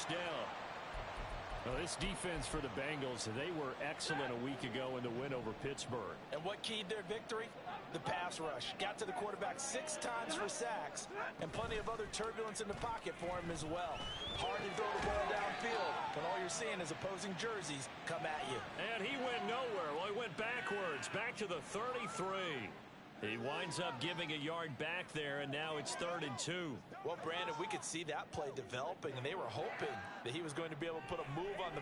first down. Well, this defense for the Bengals, they were excellent a week ago in the win over Pittsburgh. And what keyed their victory? The pass rush. Got to the quarterback 6 times for sacks, and plenty of other turbulence in the pocket for him as well. Hard to throw the ball downfield when all you're seeing is opposing jerseys come at you. And he went nowhere. Well, he went backwards, back to the 33. He winds up giving a yard back there, and now it's 3rd and 2. Well, Brandon, we could see that play developing, and they were hoping that he was going to be able to put a move on the...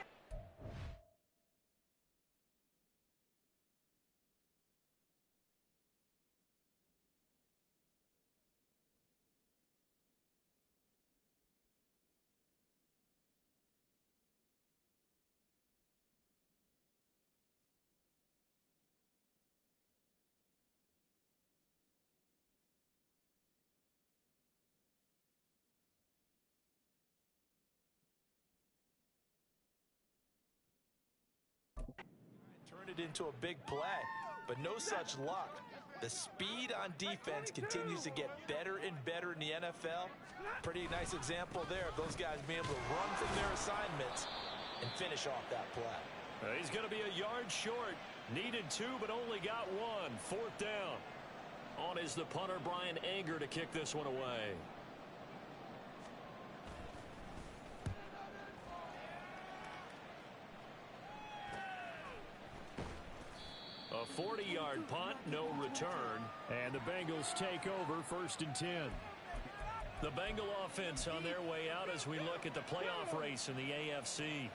Turned it into a big play, but no such luck. The speed on defense continues to get better and better in the NFL. Pretty nice example there of those guys being able to run from their assignments and finish off that play. He's going to be a yard short. Needed 2, but only got 1. 4th down. On is the punter, Brian Anger, to kick this one away. A 40-yard punt, no return, and the Bengals take over 1st and 10. The Bengal offense on their way out as we look at the playoff race in the AFC.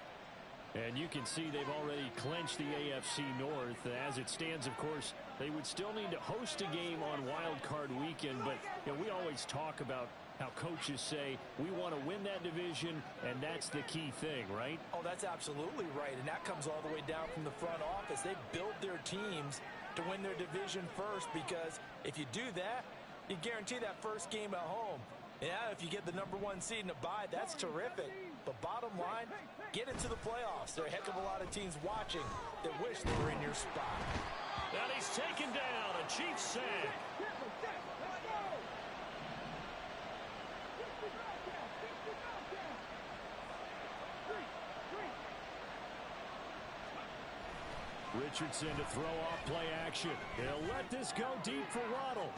And you can see they've already clinched the AFC North. As it stands, of course, they would still need to host a game on Wild Card Weekend, but we always talk about how coaches say we want to win that division, and that's the key thing, right? Oh, that's absolutely right, and that comes all the way down from the front office. They build their teams to win their division first, because if you do that, you guarantee that first game at home. Yeah, if you get the #1 seed in a bye, that's terrific. But bottom line, get into the playoffs. There are a heck of a lot of teams watching that wish they were in your spot. And he's taken down, a Chiefs sack. Richardson to throw off play action. He'll let this go deep for Waddle.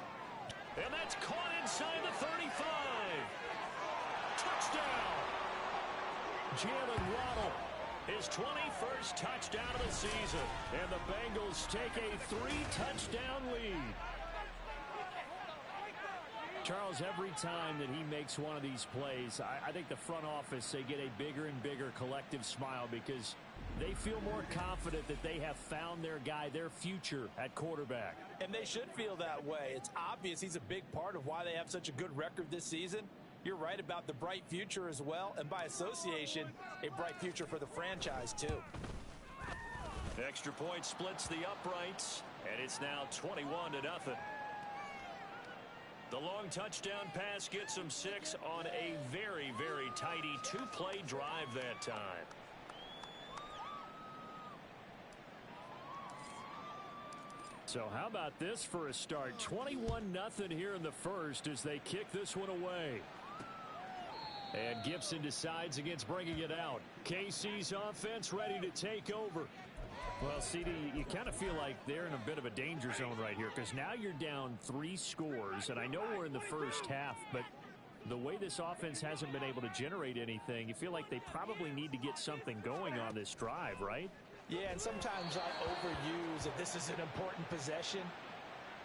And that's caught inside the 35. Touchdown. Jalen Waddle, his 21st touchdown of the season. And the Bengals take a 3-touchdown lead. Charles, every time that he makes one of these plays, I think the front office, they get a bigger and bigger collective smile because they feel more confident that they have found their guy, their future at quarterback. And they should feel that way. It's obvious he's a big part of why they have such a good record this season. You're right about the bright future as well, and by association, a bright future for the franchise too. Extra point splits the uprights, and it's now 21-0. The long touchdown pass gets them 6 on a very, very tidy 2-play drive that time. So how about this for a start? 21-0 here in the first as they kick this one away. And Gibson decides against bringing it out. KC's offense ready to take over. Well, CD, you kind of feel like they're in a bit of a danger zone right here because now you're down 3 scores, and I know we're in the first half, but the way this offense hasn't been able to generate anything, you feel like they probably need to get something going on this drive, right? Yeah, and sometimes I overuse that this is an important possession,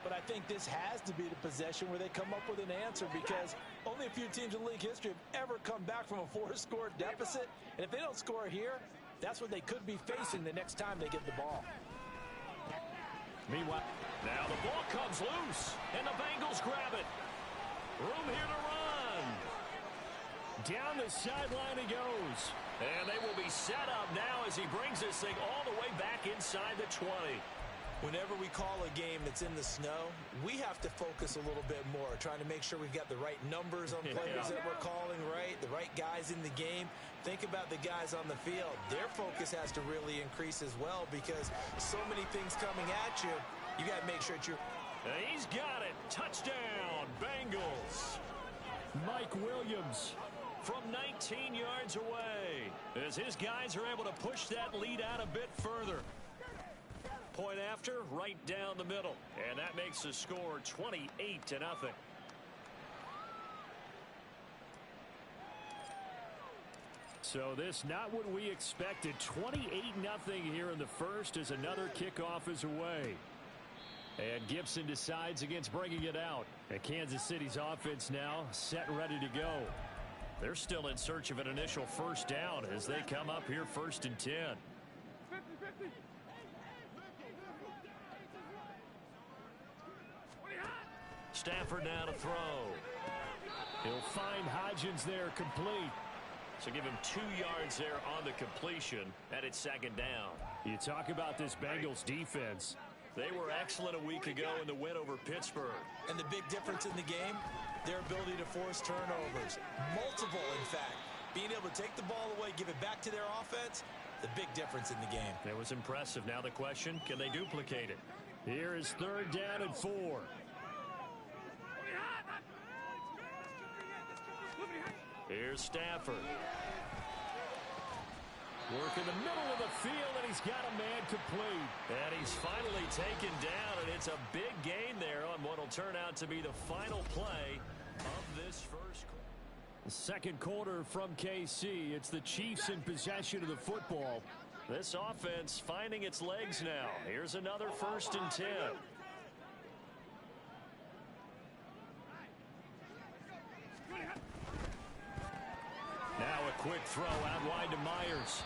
but I think this has to be the possession where they come up with an answer because only a few teams in league history have ever come back from a 4-score deficit, and if they don't score here, that's what they could be facing the next time they get the ball. Meanwhile, now the ball comes loose, and the Bengals grab it. Room here to run. Down the sideline he goes. And they will be set up now as he brings this thing all the way back inside the 20. Whenever we call a game that's in the snow, we have to focus a little bit more, trying to make sure we've got the right numbers on players that we're calling, right? The right guys in the game. Think about the guys on the field. Their focus has to really increase as well because so many things coming at you, you got to make sure that you're... And he's got it. Touchdown, Bengals. Mike Williams from 19 yards away, as his guys are able to push that lead out a bit further. Point after, right down the middle, and that makes the score 28-0. So this not what we expected. 28-0 here in the first as another kickoff is away. And Gibson decides against bringing it out. And Kansas City's offense now set and ready to go. They're still in search of an initial first down as they come up here 1st and 10. Stafford now to throw. He'll find Hodgins there complete. So give him 2 yards there on the completion, and it's 2nd down. You talk about this Bengals defense. They were excellent a week ago in the win over Pittsburgh. And the big difference in the game, their ability to force turnovers. Multiple, in fact. Being able to take the ball away, give it back to their offense, the big difference in the game. It was impressive. Now the question, can they duplicate it? Here is 3rd down and 4. Here's Stafford. Work in the middle of the field, and he's got a man complete. And he's finally taken down, and it's a big gain there on what will turn out to be the final play of this first quarter. Second quarter from KC. It's the Chiefs in possession of the football. This offense finding its legs now. Here's another 1st and 10. Now a quick throw out wide to Myers.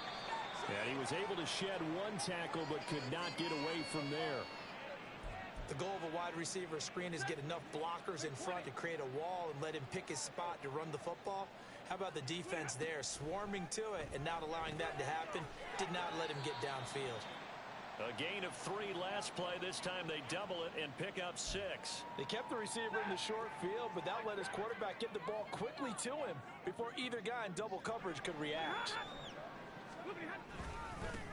And he was able to shed 1 tackle but could not get away from there. The goal of a wide receiver screen is get enough blockers in front to create a wall and let him pick his spot to run the football. How about the defense there, swarming to it and not allowing that to happen? Did not let him get downfield. A gain of 3 last play. This time they double it and pick up 6. They kept the receiver in the short field, but that let his quarterback get the ball quickly to him before either guy in double coverage could react.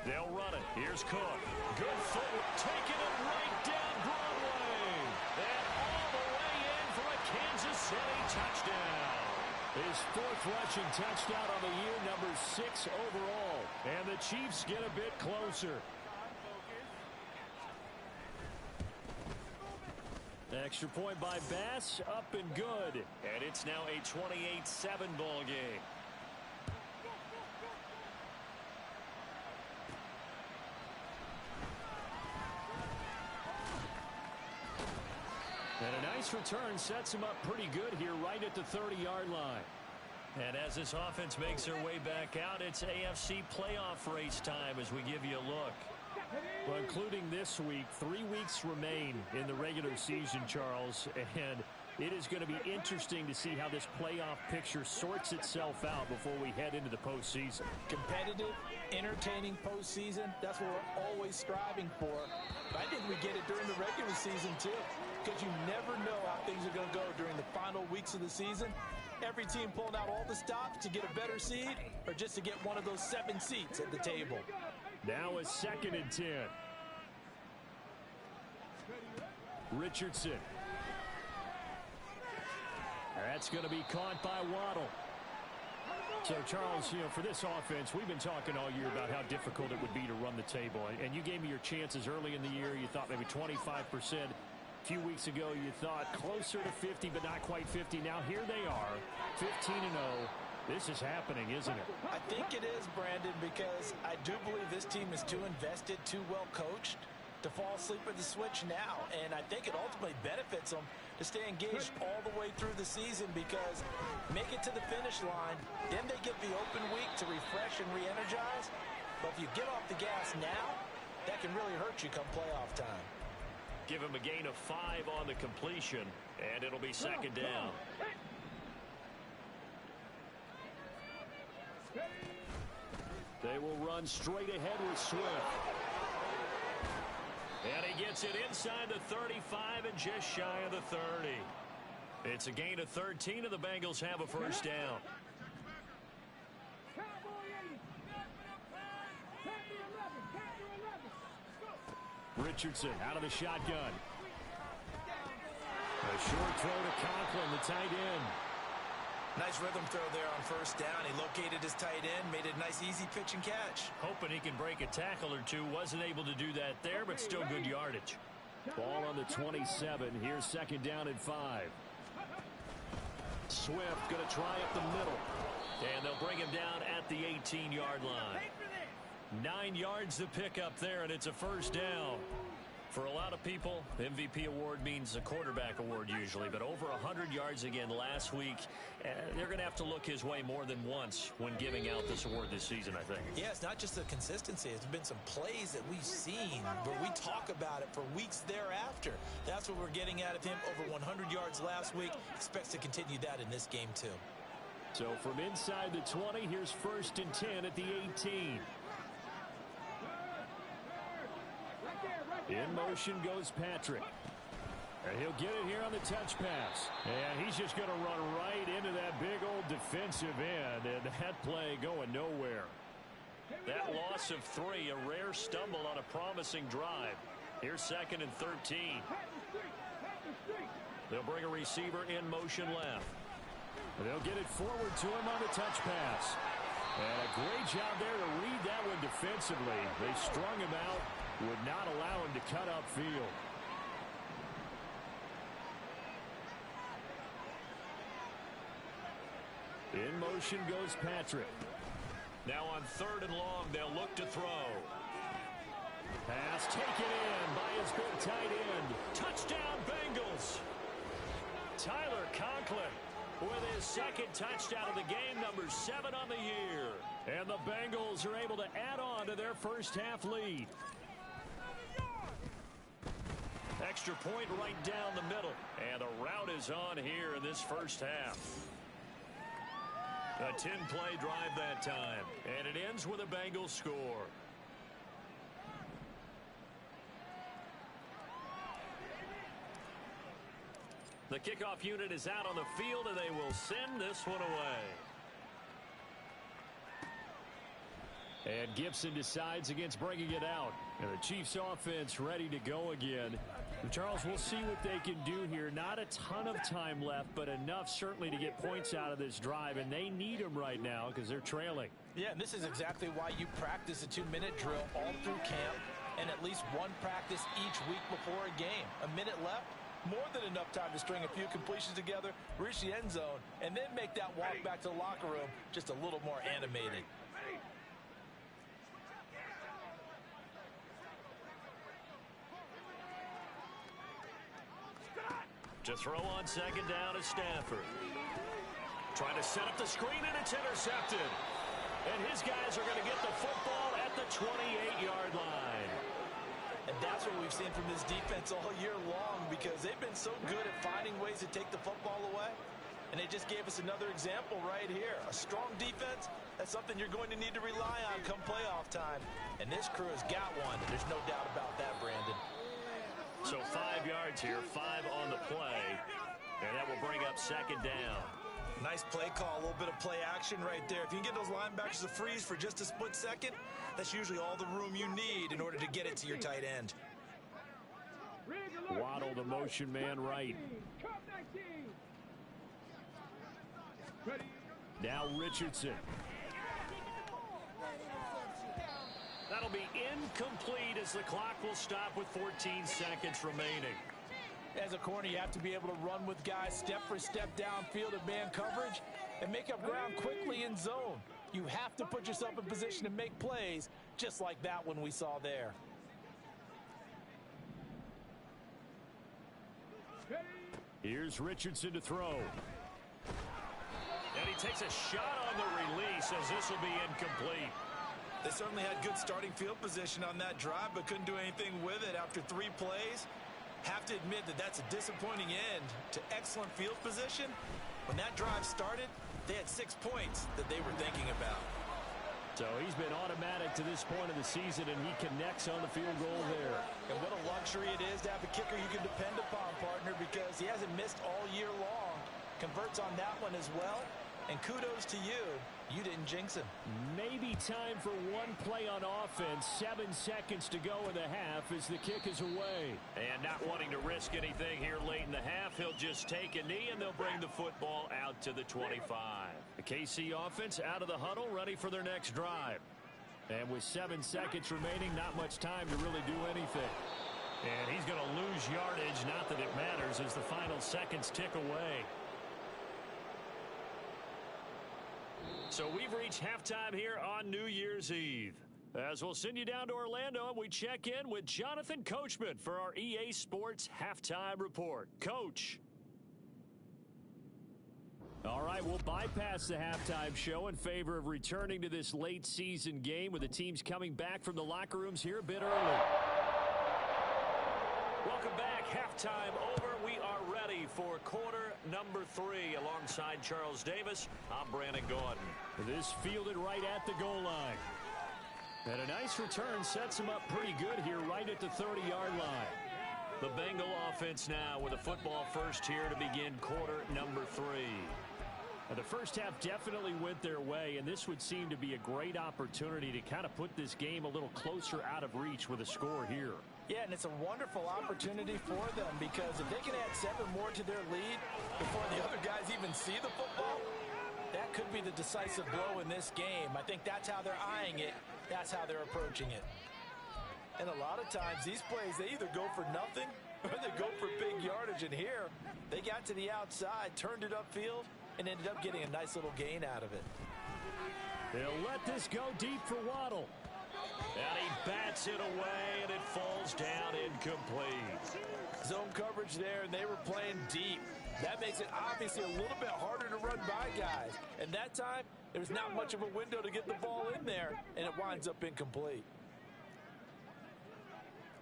They'll run it. Here's Cook. Good footwork. Taking it right down Broadway. And all the way in for a Kansas City touchdown. His 4th rushing touchdown on the year, number 6 overall. And the Chiefs get a bit closer. Extra point by Bass, up and good. And it's now a 28-7 ball game. And a nice return sets him up pretty good here right at the 30-yard line. And as this offense makes their way back out, it's AFC playoff race time as we give you a look. Well, including this week, 3 weeks remain in the regular season, Charles, and it is going to be interesting to see how this playoff picture sorts itself out before we head into the postseason. Competitive, entertaining postseason, that's what we're always striving for. But I think we get it during the regular season, too, because you never know how things are going to go during the final weeks of the season. Every team pulling out all the stops to get a better seed or just to get one of those 7 seats at the table. Now a 2nd and 10. Richardson. That's going to be caught by Waddle. So, Charles, for this offense, we've been talking all year about how difficult it would be to run the table. And you gave me your chances early in the year. You thought maybe 25%. A few weeks ago, you thought closer to 50, but not quite 50. Now, here they are, 15-0. This is happening, isn't it? I think it is, Brandon, because I do believe this team is too invested, too well coached to fall asleep at the switch now. And I think it ultimately benefits them to stay engaged all the way through the season because make it to the finish line, then they get the open week to refresh and re-energize. But if you get off the gas now, that can really hurt you come playoff time. Give him a gain of 5 on the completion, and it'll be 2nd down. They will run straight ahead with Swift. And he gets it inside the 35 and just shy of the 30. It's a gain of 13, and the Bengals have a first down. Richardson out of the shotgun. A short throw to Conklin, the tight end. Nice rhythm throw there on first down. He located his tight end, made it a nice easy pitch and catch. Hoping he can break a tackle or two. Wasn't able to do that there, but still good yardage. Ball on the 27. Here's second down and 5. Swift going to try up the middle. And they'll bring him down at the 18-yard line. 9 yards to pick up there, and it's a first down. For a lot of people, the MVP award means a quarterback award usually, but over 100 yards again last week. They're going to have to look his way more than once when giving out this award this season, I think. Yeah, it's not just the consistency. It's been some plays that we've seen where we talk about it for weeks thereafter. That's what we're getting out of him. Over 100 yards last week. Expects to continue that in this game, too. So from inside the 20, here's first and 10 at the 18. In motion goes Patrick. And he'll get it here on the touch pass. And he's just going to run right into that big old defensive end. And that play going nowhere. That loss of 3, a rare stumble on a promising drive. Here's second and 13. They'll bring a receiver in motion left. And they'll get it forward to him on the touch pass. And a great job there to read that one defensively. They strung him out. Would not allow him to cut upfield. In motion goes Patrick. Now on third and long, they'll look to throw. Pass taken in by his big tight end. Touchdown, Bengals. Tyler Conklin with his second touchdown of the game, number 7 on the year. And the Bengals are able to add on to their first half lead. Extra point right down the middle. And the route is on here in this first half. A 10-play drive that time. And it ends with a Bengals score. The kickoff unit is out on the field, and they will send this one away. And Gibson decides against bringing it out. And the Chiefs offense ready to go again. And Charles, we'll see what they can do here. Not a ton of time left, but enough certainly to get points out of this drive. And they need them right now because they're trailing. Yeah, and this is exactly why you practice a 2-minute drill all through camp and at least one practice each week before a game. A minute left, more than enough time to string a few completions together, reach the end zone, and then make that walk back to the locker room just a little more animated. To throw on second down is Stafford. Trying to set up the screen, and it's intercepted. And his guys are going to get the football at the 28-yard line. And that's what we've seen from this defense all year long, because they've been so good at finding ways to take the football away. And they just gave us another example right here. A strong defense, that's something you're going to need to rely on come playoff time. And this crew has got one. There's no doubt about that, Brandon. So 5 yards here, 5 on the play. And that will bring up second down. Nice play call, a little bit of play action right there. If you can get those linebackers to freeze for just a split second, that's usually all the room you need in order to get it to your tight end. Waddle, the motion man right. Now Richardson. That'll be incomplete as the clock will stop with 14 seconds remaining. As a corner, you have to be able to run with guys step for step downfield of man coverage and make up ground quickly in zone. You have to put yourself in position to make plays just like that one we saw there. Here's Richardson to throw. And he takes a shot on the release as this will be incomplete. They certainly had good starting field position on that drive, but couldn't do anything with it after 3 plays. Have to admit that that's a disappointing end to excellent field position. When that drive started, they had 6 points that they were thinking about. So he's been automatic to this point of the season, and he connects on the field goal there. And what a luxury it is to have a kicker you can depend upon, partner, because he hasn't missed all year long. Converts on that one as well. And kudos to you. You didn't jinx him. Maybe time for one play on offense. 7 seconds to go in the half as the kick is away. And not wanting to risk anything here late in the half, he'll just take a knee and they'll bring the football out to the 25. The KC offense out of the huddle, ready for their next drive. And with 7 seconds remaining, not much time to really do anything. And he's going to lose yardage, not that it matters, as the final seconds tick away. So we've reached halftime here on New Year's Eve. As we'll send you down to Orlando, and we check in with Jonathan Coachman for our EA Sports Halftime Report. Coach. All right, we'll bypass the halftime show in favor of returning to this late season game with the teams coming back from the locker rooms here a bit early. Welcome back. Halftime over. We are ready for quarter number 3 alongside Charles Davis. I'm Brandon Gordon. This fielded right at the goal line. And a nice return sets him up pretty good here right at the 30-yard line. The Bengal offense now with a football first here to begin quarter number 3. Now, the first half definitely went their way, and this would seem to be a great opportunity to kind of put this game a little closer out of reach with a score here. Yeah, and it's a wonderful opportunity for them because if they can add 7 more to their lead before the other guys even see the football, that could be the decisive blow in this game. I think that's how they're eyeing it. That's how they're approaching it. And a lot of times, these plays, they either go for nothing or they go for big yardage. And here, they got to the outside, turned it upfield, and ended up getting a nice little gain out of it. They'll let this go deep for Waddle. And he bats it away, and it falls down incomplete. Zone coverage there, and they were playing deep. That makes it obviously a little bit harder to run by guys. And that time, there's not much of a window to get the ball in there, and it winds up incomplete.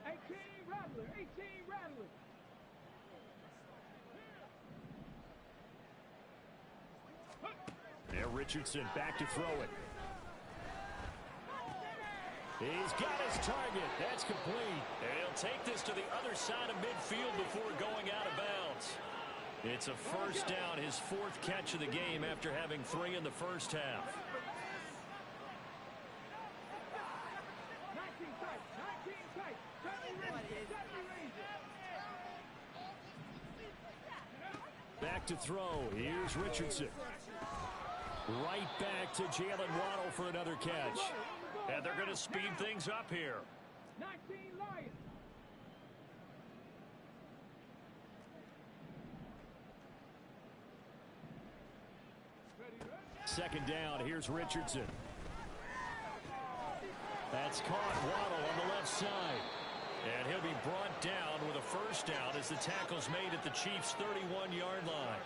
18 Rattler, 18 Rattler. There, Richardson back to throw it. He's got his target. That's complete. And he'll take this to the other side of midfield before going out of bounds. It's a first down, his 4th catch of the game after having 3 in the first half. 19 tight, 19 tight. 70 Back to throw. Here's Richardson. Right back to Jalen Waddle for another catch. And they're going to speed things up here. 19 Lions. Second down. Here's Richardson. That's caught. Waddle on the left side. And he'll be brought down with a first down as the tackle's made at the Chiefs' 31-yard line.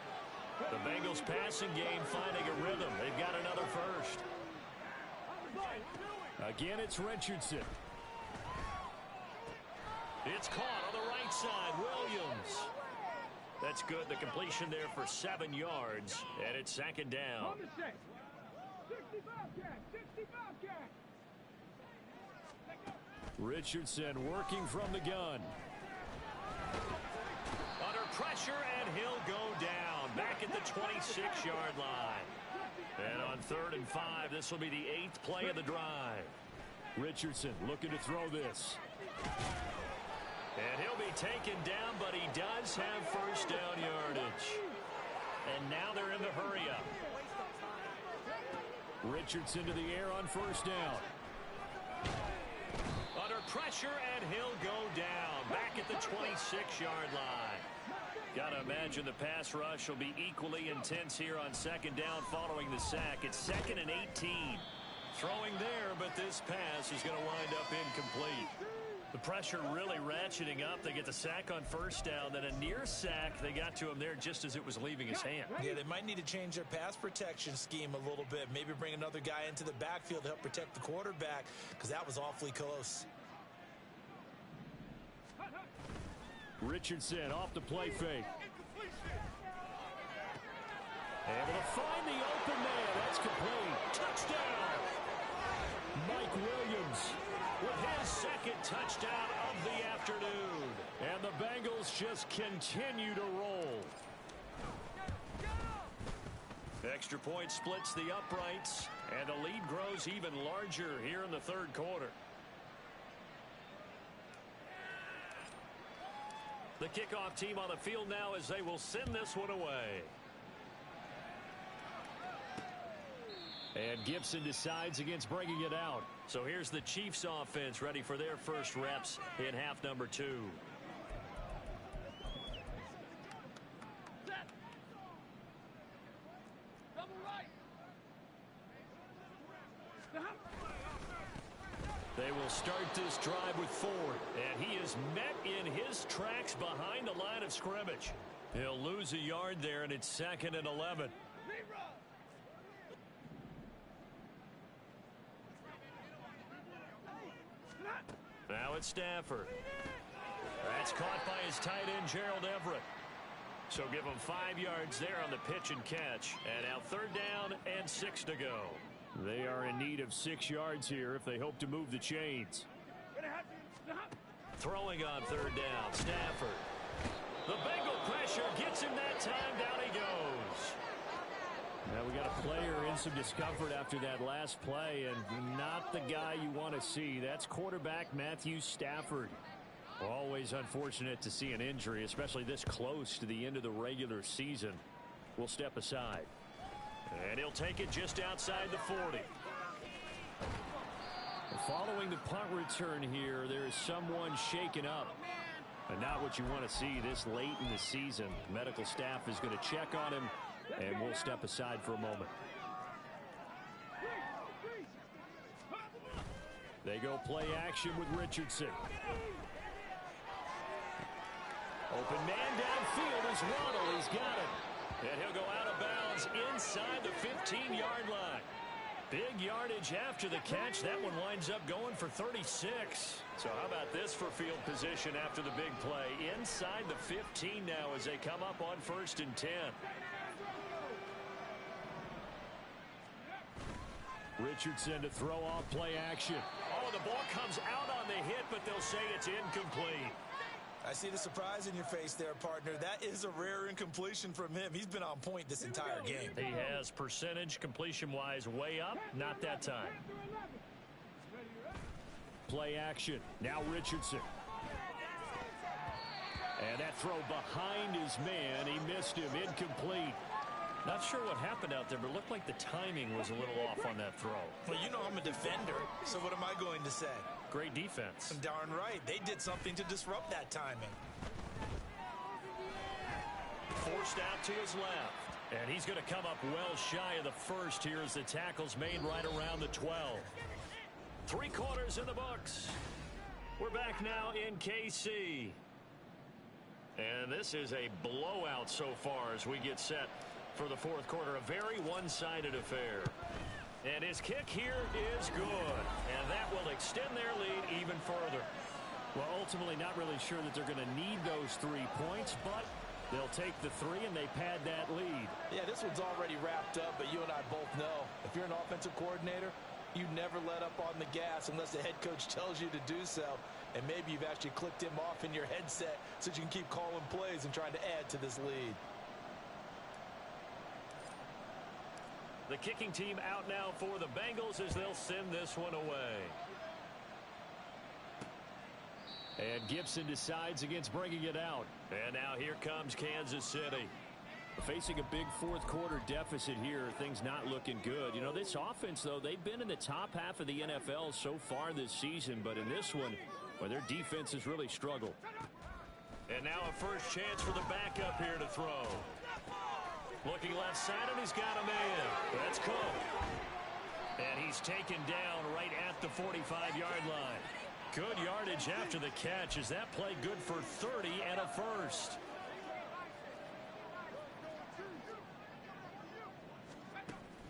The Bengals passing game finding a rhythm. They've got another first. Again, it's Richardson. It's caught on the right side. Williams. That's good. The completion there for 7 yards. And it's second down. On the set. 65 cash, 65 cash. Richardson working from the gun. Under pressure, and he'll go down. Back at the 26-yard line. And on 3rd and 5, this will be the 8th play of the drive. Richardson looking to throw this. And he'll be taken down, but he does have first down yardage. And now they're in the hurry up. Richardson to the air on first down. Under pressure, and he'll go down. Back at the 26-yard line. Got to imagine the pass rush will be equally intense here on second down following the sack. It's 2nd and 18. Throwing there, but this pass is going to wind up incomplete. The pressure really ratcheting up. They get the sack on first down, then a near sack. They got to him there just as it was leaving his hand. Yeah, they might need to change their pass protection scheme a little bit. Maybe bring another guy into the backfield to help protect the quarterback because that was awfully close. Richardson off the play fake. Able to find the open man. That's complete. Touchdown! Mike Williams with his 2nd touchdown of the afternoon. And the Bengals just continue to roll. extra point splits the uprights, and the lead grows even larger here in the third quarter. The kickoff team on the field now as they will send this one away. And Gibson decides against bringing it out. So here's the Chiefs offense ready for their first reps in half number 2. They will start this drive with Ford, and he is met in his tracks behind the line of scrimmage. He'll lose a yard there, and it's 2nd and 11. Now it's Stafford. That's caught by his tight end, Gerald Everett. So give him 5 yards there on the pitch and catch. And now 3rd down and 6 to go. They are in need of 6 yards here if they hope to move the chains. Throwing on 3rd down, Stafford. The Bengal pressure gets him that time. Down he goes. Now we got a player in some discomfort after that last play, and not the guy you want to see. That's quarterback Matthew Stafford. Always unfortunate to see an injury, especially this close to the end of the regular season. We'll step aside. And he'll take it just outside the 40. Following the punt return here, there is someone shaken up. And not what you want to see this late in the season. Medical staff is going to check on him, and we'll step aside for a moment. They go play action with Richardson. Open man downfield is Waddle. He's got it. And he'll go out of bounds inside the 15-yard line. Big yardage after the catch. That one winds up going for 36. So how about this for field position after the big play? Inside the 15 now as they come up on 1st and 10. Richardson to throw off play action. Oh, the ball comes out on the hit, but they'll say it's incomplete. I see the surprise in your face there, partner. That is a rare incompletion from him. He's been on point this entire game. He has percentage completion-wise way up. Not that time. Play action. Now Richardson. And that throw behind his man. He missed him. Incomplete. Not sure what happened out there, but it looked like the timing was a little off on that throw. Well, you know I'm a defender, so what am I going to say? Great defense. Darn right. They did something to disrupt that timing. Forced out to his left. And he's going to come up well shy of the first here as the tackle's made right around the 12. 3 quarters in the books. We're back now in KC. And this is a blowout so far as we get set for the 4th quarter. A very one-sided affair. And his kick here is good. And that will extend their lead even further. Well, ultimately not really sure that they're going to need those 3 points, but they'll take the 3 and they pad that lead. Yeah, this one's already wrapped up, but you and I both know if you're an offensive coordinator, you never let up on the gas unless the head coach tells you to do so. And maybe you've actually clicked him off in your headset so you can keep calling plays and trying to add to this lead. The kicking team out now for the Bengals as they'll send this one away. And Gibson decides against bringing it out. And now here comes Kansas City. Facing a big 4th quarter deficit here, things not looking good. You know, this offense, though, they've been in the top half of the NFL so far this season. But in this one, well, their defense has really struggled. And now a first chance for the backup here to throw. Looking left side, and he's got a man. That's Cook. And he's taken down right at the 45-yard line. Good yardage after the catch. Is that play good for 30 and a first?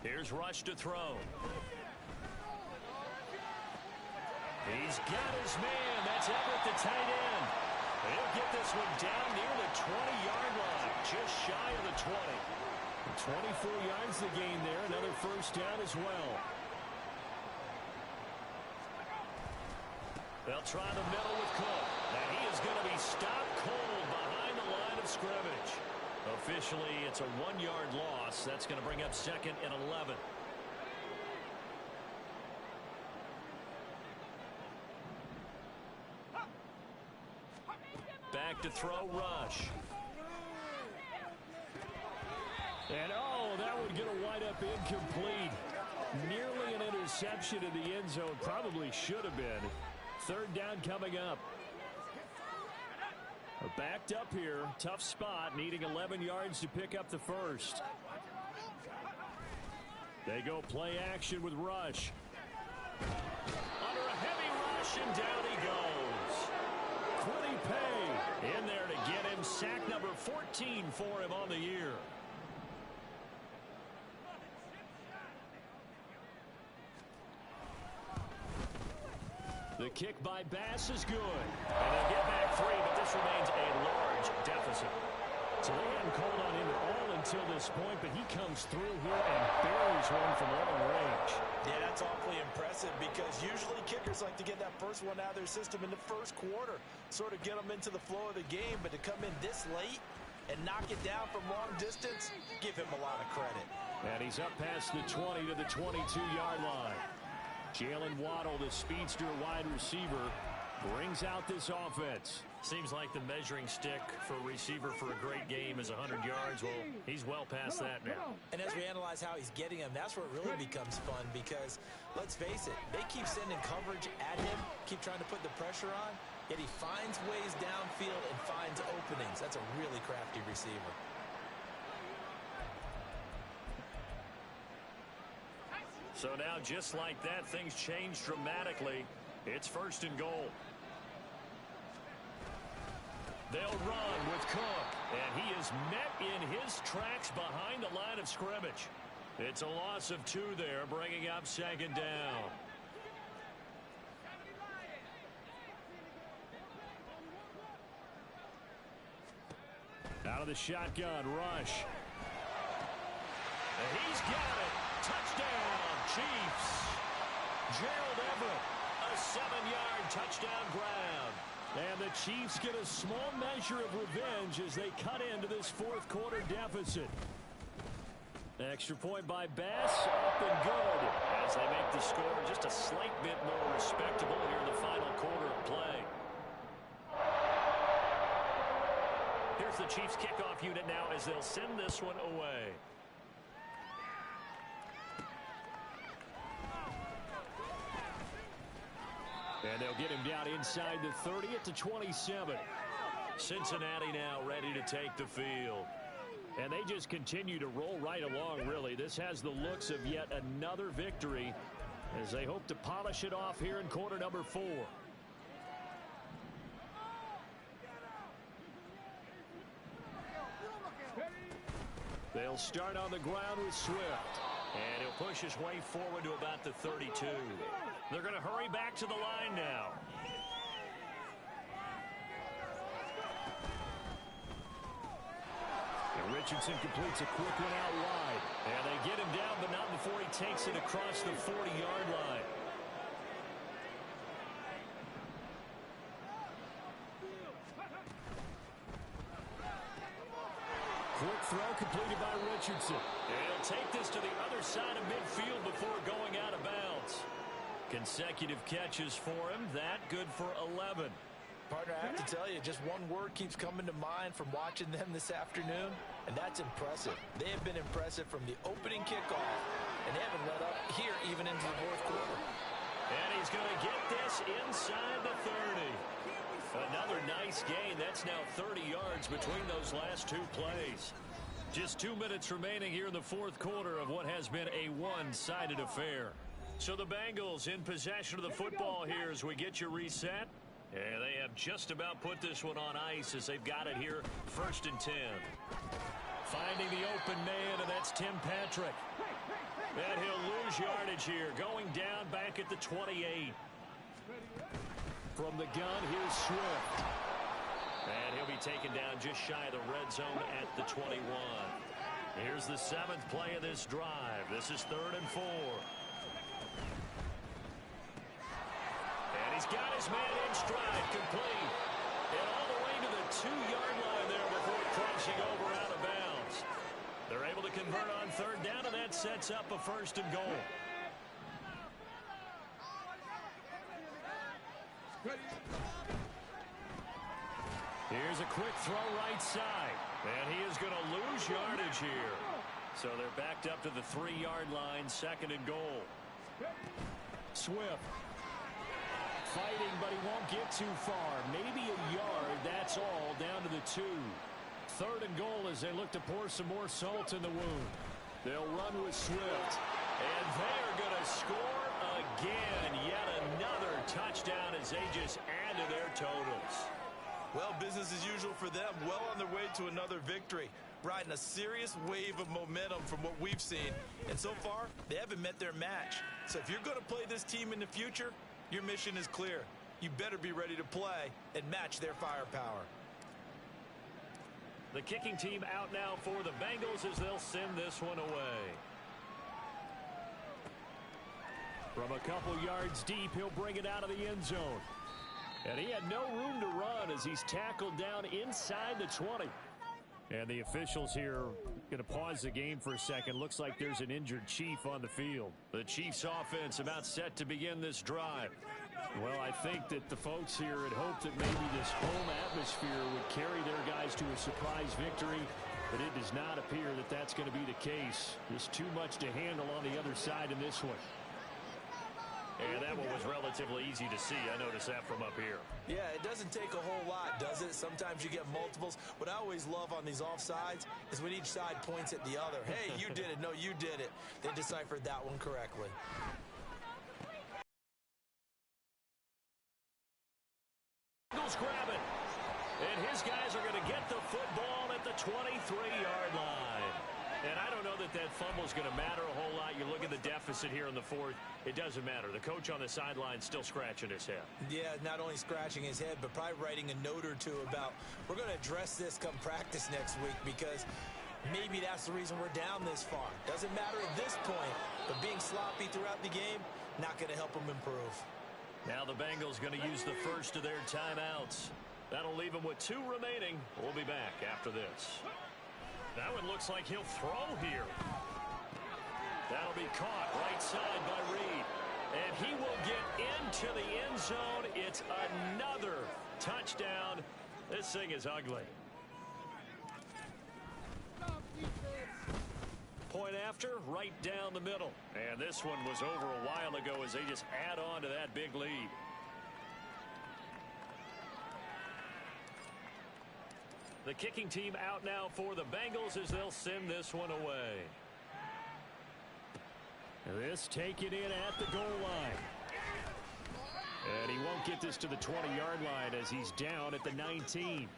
Here's Rush to throw. He's got his man. That's Everett, the tight end. He'll get this one down near the 20-yard line, just shy of the 20. 24 yards to gain there. Another first down as well. They'll try the middle with Cook. And he is going to be stopped cold behind the line of scrimmage. Officially, it's a 1-yard loss. That's going to bring up 2nd and 11. Back to throw, Rush. And that would get a wind-up incomplete. Nearly an interception in the end zone. Probably should have been. 3rd down coming up. Backed up here. Tough spot. Needing 11 yards to pick up the first. They go play action with Rush. Under a heavy rush, and down he goes. Quiddy Pay in there to get him. Sack number 14 for him on the year. The kick by Bass is good. And they'll get back 3, but this remains a large deficit. So they hadn't called on him at all until this point, but he comes through here and buries one from long range. Yeah, that's awfully impressive because usually kickers like to get that first one out of their system in the first quarter, sort of get them into the flow of the game, but to come in this late and knock it down from long distance, give him a lot of credit. And he's up past the 20 to the 22-yard line. Jalen Waddle, the speedster wide receiver, brings out this offense. Seems like the measuring stick for a receiver for a great game is 100 yards. Well, he's well past that now. And as we analyze how he's getting them, that's where it really becomes fun because, let's face it, they keep sending coverage at him, keep trying to put the pressure on, yet he finds ways downfield and finds openings. That's a really crafty receiver. So now, just like that, things change dramatically. It's 1st and goal. They'll run with Cook, and he is met in his tracks behind the line of scrimmage. It's a loss of 2 there, bringing up 2nd down. Out of the shotgun, Rush. And he's got it. Touchdown, Chiefs. Gerald Everett, a 7-yard touchdown grab. And the Chiefs get a small measure of revenge as they cut into this 4th quarter deficit. Extra point by Bass, up and good. As they make the score just a slight bit more respectable here in the final quarter of play. Here's the Chiefs kickoff unit now as they'll send this one away. And they'll get him down inside the 30 at the 27. Cincinnati now ready to take the field. And they just continue to roll right along, really. This has the looks of yet another victory as they hope to polish it off here in quarter number 4. They'll start on the ground with Swift. And he'll push his way forward to about the 32. They're going to hurry back to the line now. And Richardson completes a quick one out wide. And they get him down, but not before he takes it across the 40-yard line. Quick throw completed by Richardson. And he'll take this to the other side of midfield before going out of bounds. Consecutive catches for him. That good for 11. Partner, I have to tell you, just one word keeps coming to mind from watching them this afternoon, and that's impressive. They have been impressive from the opening kickoff, and they haven't let up here even into the 4th quarter. And he's going to get this inside the 30. Another nice gain. That's now 30 yards between those last 2 plays. Just 2 minutes remaining here in the 4th quarter of what has been a one-sided affair. So the Bengals in possession of the football here as we get you reset. And they have just about put this one on ice as they've got it here, 1st and 10. Finding the open man, and that's Tim Patrick. And he'll lose yardage here, going down back at the 28. From the gun, here's Swift. And he'll be taken down just shy of the red zone at the 21. Here's the 7th play of this drive. This is 3rd and 4. And he's got his man in stride, complete. And all the way to the 2-yard line there before crashing over out of bounds. They're able to convert on third down, and that sets up a first and goal. Here's a quick throw right side. And he is going to lose yardage here. So they're backed up to the 3-yard line, second and goal. Swift. Fighting, but he won't get too far. Maybe a yard, that's all, down to the 2. Third and goal as they look to pour some more salt in the wound. They'll run with Swift. And they're going to score again. Yet another touchdown as they just add to their totals. Well, business as usual for them. Well on their way to another victory. Riding a serious wave of momentum from what we've seen. And so far, they haven't met their match. So if you're going to play this team in the future, your mission is clear. You better be ready to play and match their firepower. The kicking team out now for the Bengals as they'll send this one away. From a couple yards deep, he'll bring it out of the end zone. And he had no room to run as he's tackled down inside the 20. And the officials here going to pause the game for a second. Looks like there's an injured Chief on the field. The Chiefs offense about set to begin this drive. Well, I think that the folks here had hoped that maybe this home atmosphere would carry their guys to a surprise victory, but it does not appear that that's going to be the case. There's too much to handle on the other side in this one. And that one was relatively easy to see. I noticed that from up here. Yeah, it doesn't take a whole lot, does it? Sometimes you get multiples. What I always love on these offsides is when each side points at the other. Hey, you did it. No, you did it. They deciphered that one correctly. Eagles grab it. And his guys are going to get the football at the 23-yard line. And I don't know that that fumble is going to matter a whole lot. You look at the deficit here in the fourth. It doesn't matter. The coach on the sideline still scratching his head. Yeah, not only scratching his head, but probably writing a note or two about we're going to address this come practice next week because maybe that's the reason we're down this far. Doesn't matter at this point, but being sloppy throughout the game, not going to help them improve. Now the Bengals going to use the first of their timeouts. That'll leave them with 2 remaining. We'll be back after this. That one looks like he'll throw here. That'll be caught right side by Reed. And he will get into the end zone. It's another touchdown. This thing is ugly. Point after, right down the middle. And this one was over a while ago as they just add on to that big lead. The kicking team out now for the Bengals as they'll send this one away. This taken in at the goal line. And he won't get this to the 20-yard line as he's down at the 19.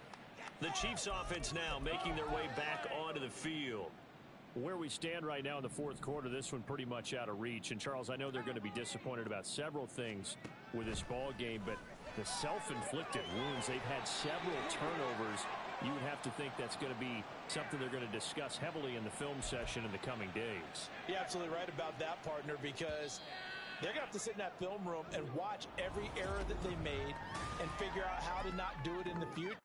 The Chiefs offense now making their way back onto the field. Where we stand right now in the fourth quarter, this one pretty much out of reach. And, Charles, I know they're going to be disappointed about several things with this ball game, but the self-inflicted wounds, they've had several turnovers. You would have to think that's going to be something they're going to discuss heavily in the film session in the coming days. You're absolutely right about that, partner, because they're going to have to sit in that film room and watch every error that they made and figure out how to not do it in the future.